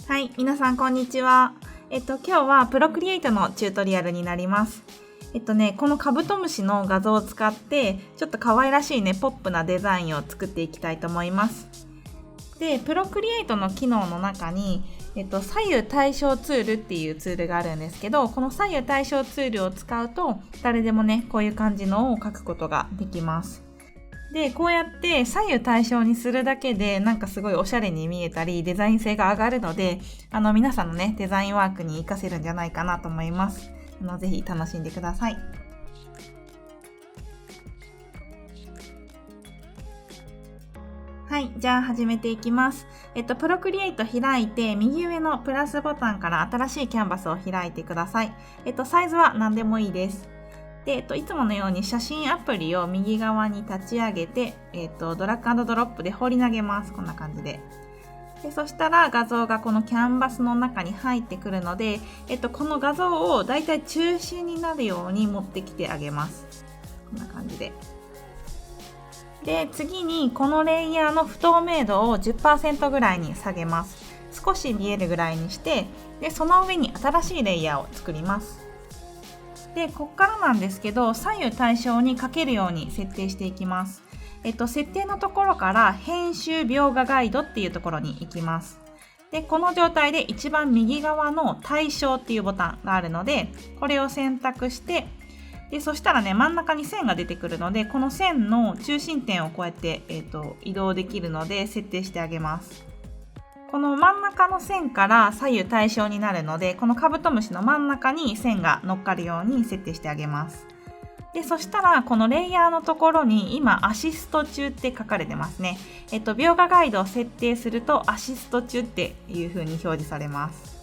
はい、皆さんこんにちは。今日はプロクリエイトのチュートリアルになります。このカブトムシの画像を使ってちょっと可愛らしいねポップなデザインを作っていきたいと思います。で、プロクリエイトの機能の中に左右対称ツールっていうツールがあるんですけど、この左右対称ツールを使うと誰でもねこういう感じのを描くことができます。で、こうやって左右対称にするだけでなんかすごいおしゃれに見えたりデザイン性が上がるので、皆さんのねデザインワークに活かせるんじゃないかなと思います。ぜひ楽しんでください。はい、じゃあ始めていきます。プロクリエイト開いて右上のプラスボタンから新しいキャンバスを開いてください。サイズは何でもいいです。で、いつものように写真アプリを右側に立ち上げて、ドラッグ&ドロップで放り投げます。こんな感じで。で、そしたら画像がこのキャンバスの中に入ってくるので、この画像をだいたい中心になるように持ってきてあげます。こんな感じで。で、次にこのレイヤーの不透明度を 10% ぐらいに下げます。少し見えるぐらいにして、で、その上に新しいレイヤーを作ります。で、こっからなんですけど、左右対称に書けるように設定していきます。設定のところから編集描画ガイドっていうところに行きます。で、この状態で一番右側の対象っていうボタンがあるので、これを選択して、で、そしたらね、真ん中に線が出てくるので、この線の中心点をこうやって、移動できるので設定してあげます。この真ん中の線から左右対称になるので、このカブトムシの真ん中に線が乗っかるように設定してあげます。で、そしたらこのレイヤーのところに今アシスト中って書かれてますね。描画ガイドを設定するとアシスト中っていう風に表示されます。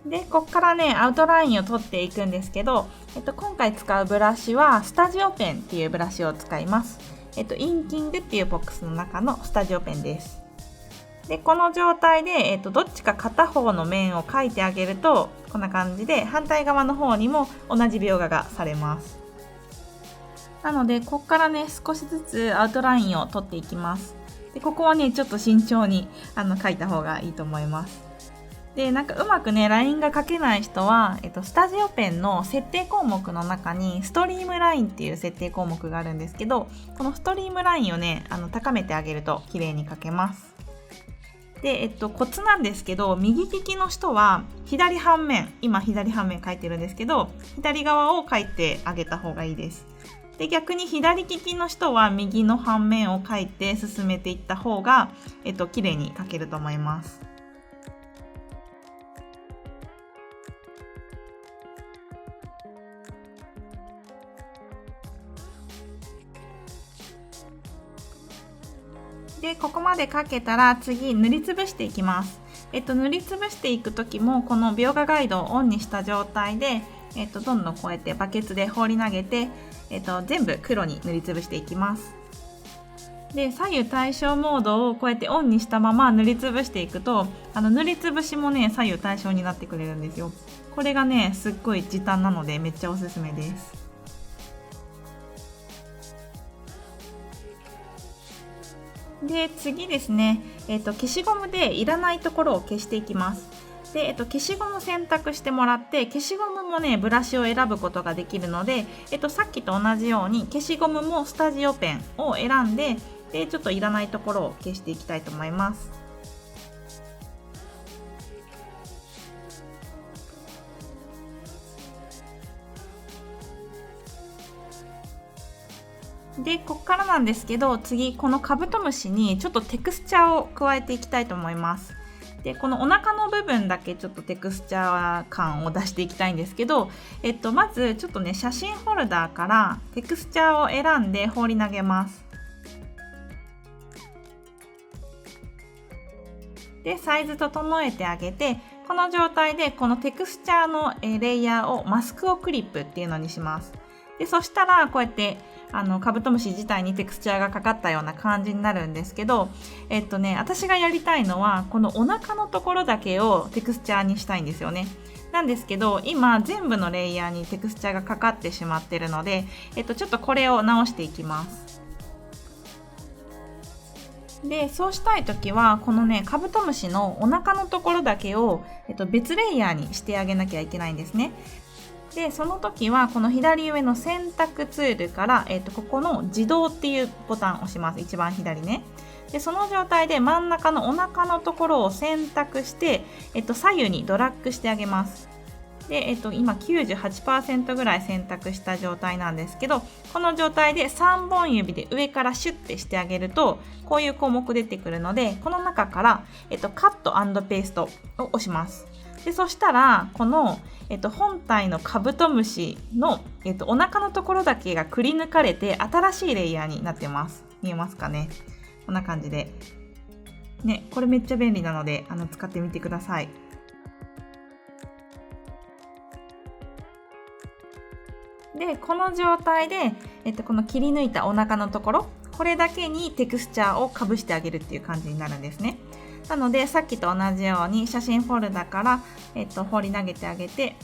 で、こっからねアウトラインを取っていくんですけど、今回使うブラシはスタジオペンっていうブラシを使います。インキングっていうボックスの中のスタジオペンです。で、この状態で、どっちか片方の面を描いてあげるとこんな感じで反対側の方にも同じ描画がされます。なのでここからね少しずつアウトラインを取っていきます。で、ここはねちょっと慎重に描いた方がいいと思います。で、なんかうまくねラインが描けない人は、スタジオペンの設定項目の中にストリームラインっていう設定項目があるんですけど、このストリームラインをね高めてあげると綺麗に描けます。で、コツなんですけど、右利きの人は左半面、今左半面描いてるんですけど、左側を描いてあげた方がいいです。で、逆に左利きの人は右の半面を描いて進めていった方が、綺麗に描けると思います。で、ここまで描けたら次塗りつぶしていきます。塗りつぶしていく時もこの描画ガイドをオンにした状態で、どんどんこうやってバケツで放り投げて、全部黒に塗りつぶしていきます。で、左右対称モードをこうやってオンにしたまま塗りつぶしていくと、塗りつぶしもね左右対称になってくれるんですよ。これがねすっごい時短なのでめっちゃおすすめです。で、次ですね、消しゴムでいらないところを消していきます。で、消しゴム選択してもらって、消しゴムもねブラシを選ぶことができるので、さっきと同じように消しゴムもスタジオペンを選んで、でちょっといらないところを消していきたいと思います。で、ここからなんですけど、次このカブトムシにちょっとテクスチャーを加えていきたいと思います。で、このお腹の部分だけちょっとテクスチャー感を出していきたいんですけど、まずちょっとね写真ホルダーからテクスチャーを選んで放り投げます。で、サイズ整えてあげて、この状態でこのテクスチャーのレイヤーをマスクオクリップっていうのにします。で、そしたらこうやってカブトムシ自体にテクスチャーがかかったような感じになるんですけど、私がやりたいのはこのお腹のところだけをテクスチャーにしたいんですよね。なんですけど、今全部のレイヤーにテクスチャーがかかってしまってるので、ちょっとこれを直していきます。で、そうしたいときはこのねカブトムシのお腹のところだけを、別レイヤーにしてあげなきゃいけないんですね。で、その時はこの左上の選択ツールから、ここの自動っていうボタンを押します。一番左ね。で、その状態で真ん中のお腹のところを選択して、左右にドラッグしてあげます。で、今 98% ぐらい選択した状態なんですけど、この状態で3本指で上からシュッてしてあげるとこういう項目出てくるので、この中から、カット&ペーストを押します。で、そしたらこの、本体のカブトムシの、お腹のところだけがくり抜かれて新しいレイヤーになってます。見えますかね。こんな感じでね、これめっちゃ便利なので使ってみてください。で、この状態で、この切り抜いたお腹のところ、これだけにテクスチャーをかぶしてあげるっていう感じになるんですね。なのでさっきと同じように写真フォルダから、放り投げてあげて、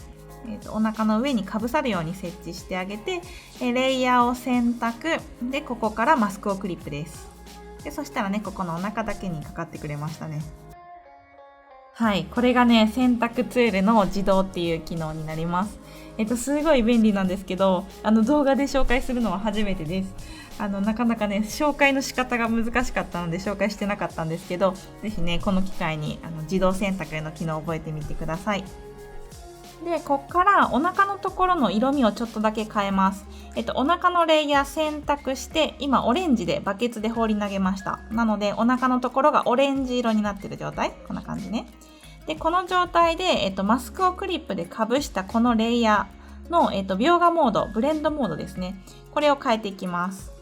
お腹の上にかぶさるように設置してあげて、レイヤーを選択で、ここからマスクをクリップです。で、そしたらね、ここのお腹だけにかかってくれましたね。はい、これがね選択ツールの自動っていう機能になります。すごい便利なんですけど、動画で紹介するのは初めてです。なかなかね紹介の仕方が難しかったので紹介してなかったんですけど、ぜひねこの機会に自動選択の機能を覚えてみてください。で、こっからお腹のところの色味をちょっとだけ変えます。お腹のレイヤー選択して、今オレンジでバケツで放り投げました。なのでお腹のところがオレンジ色になってる状態、こんな感じね。で、この状態で、マスクをクリップでかぶしたこのレイヤーの、描画モード、ブレンドモードですね。これを変えていきます。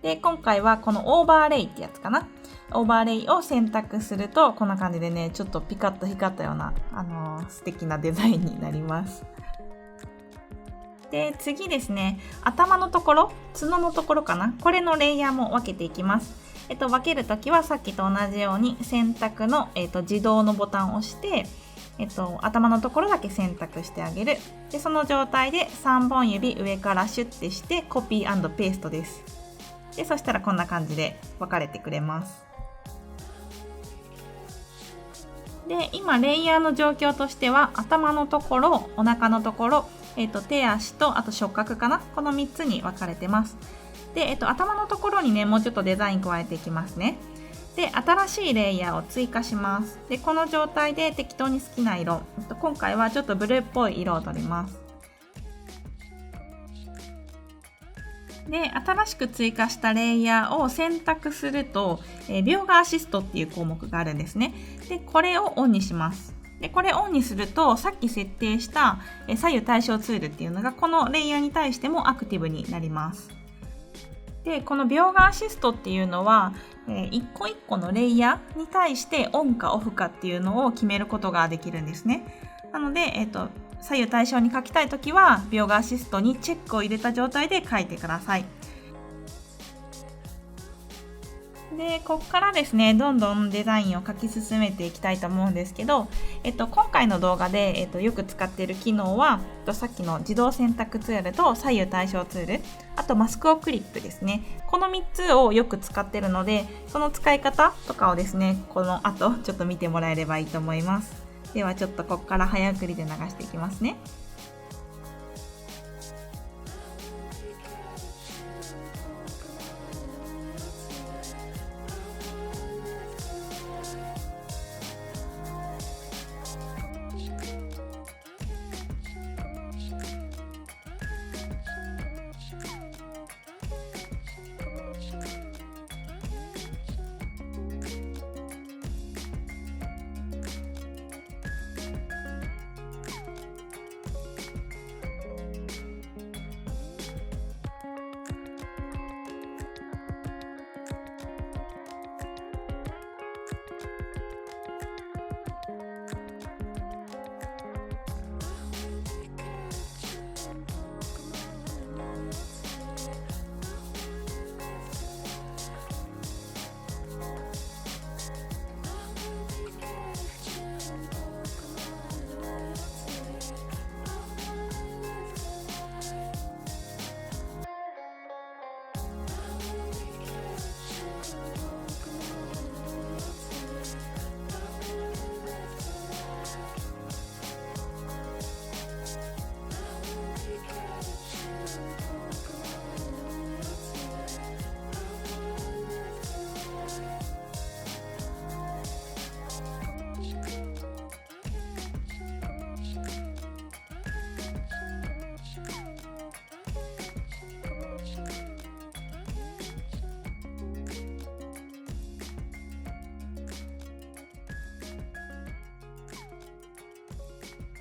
で、今回はこのオーバーレイってやつかな。オーバーレイを選択するとこんな感じでね、ちょっとピカッと光ったような、素敵なデザインになります。で、次ですね、頭のところ、角のところかな、これのレイヤーも分けていきます。分けるときはさっきと同じように選択の、自動のボタンを押して、頭のところだけ選択してあげる。で、その状態で3本指上からシュッてしてコピー&ペーストです。で、そしたらこんな感じで分かれてくれます。で、今レイヤーの状況としては頭のところ、お腹のところ、手足とあと触覚かな、この3つに分かれてます。で、頭のところにねもうちょっとデザイン加えていきますね。で、新しいレイヤーを追加します。で、この状態で適当に好きな色、今回はちょっとブルーっぽい色を取ります。で、新しく追加したレイヤーを選択すると、描画アシストっていう項目があるんですね。で、これをオンにします。で、これオンにするとさっき設定した左右対称ツールっていうのがこのレイヤーに対してもアクティブになります。で、この描画アシストっていうのは、一個一個のレイヤーに対してオンかオフかっていうのを決めることができるんですね。なので、左右対称に書きたいときは描画アシストにチェックを入れた状態で書いてください。で、ここからですね、どんどんデザインを書き進めていきたいと思うんですけど、今回の動画で、よく使っている機能は、さっきの自動選択ツールと左右対称ツール、あとマスクをクリップですね。この3つをよく使っているので、その使い方とかをですね、この後ちょっと見てもらえればいいと思います。ではちょっとここから早送りで流していきますね。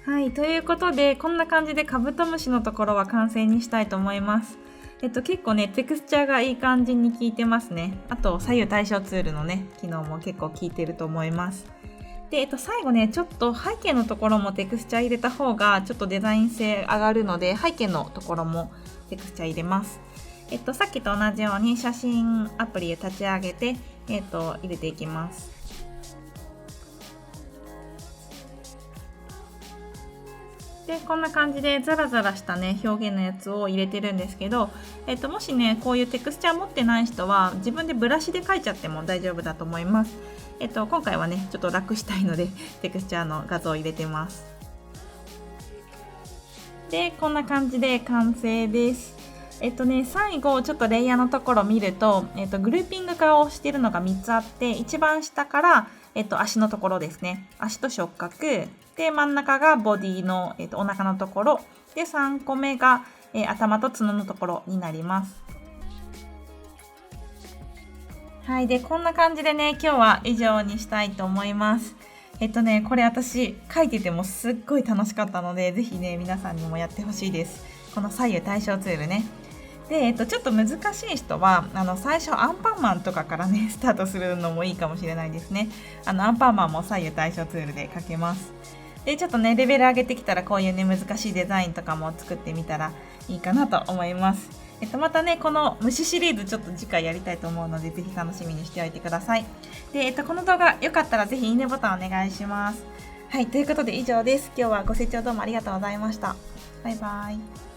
はい、ということで、こんな感じでカブトムシのところは完成にしたいと思います。結構ね、テクスチャーがいい感じに効いてますね。あと、左右対称ツールのね、機能も結構効いてると思います。で、最後ね、ちょっと背景のところもテクスチャー入れた方が、ちょっとデザイン性上がるので、背景のところもテクスチャー入れます。さっきと同じように写真アプリを立ち上げて、入れていきます。でこんな感じでザラザラしたね表現のやつを入れてるんですけど、もしねこういうテクスチャー持ってない人は自分でブラシで描いちゃっても大丈夫だと思います。今回はねちょっと楽したいのでテクスチャーの画像を入れてます。でこんな感じで完成です。最後ちょっとレイヤーのところ見ると、グルーピング化をしているのが3つあって、一番下から、足のところですね。足と触覚で真ん中がボディの、お腹のところで、3個目が、頭と角のところになります。はい、でこんな感じでね今日は以上にしたいと思います。これ私書いててもすっごい楽しかったので、ぜひね皆さんにもやってほしいです。この左右対称ツールね。で、ちょっと難しい人は最初アンパンマンとかからねスタートするのもいいかもしれないですね。アンパンマンも左右対称ツールで書けます。でちょっとねレベル上げてきたらこういうね難しいデザインとかも作ってみたらいいかなと思います。またねこの虫シリーズちょっと次回やりたいと思うので、ぜひ楽しみにしておいてください。で、この動画良かったらぜひいいねボタンお願いします。はい、ということで以上です。今日はご清聴どうもありがとうございました。バイバイ。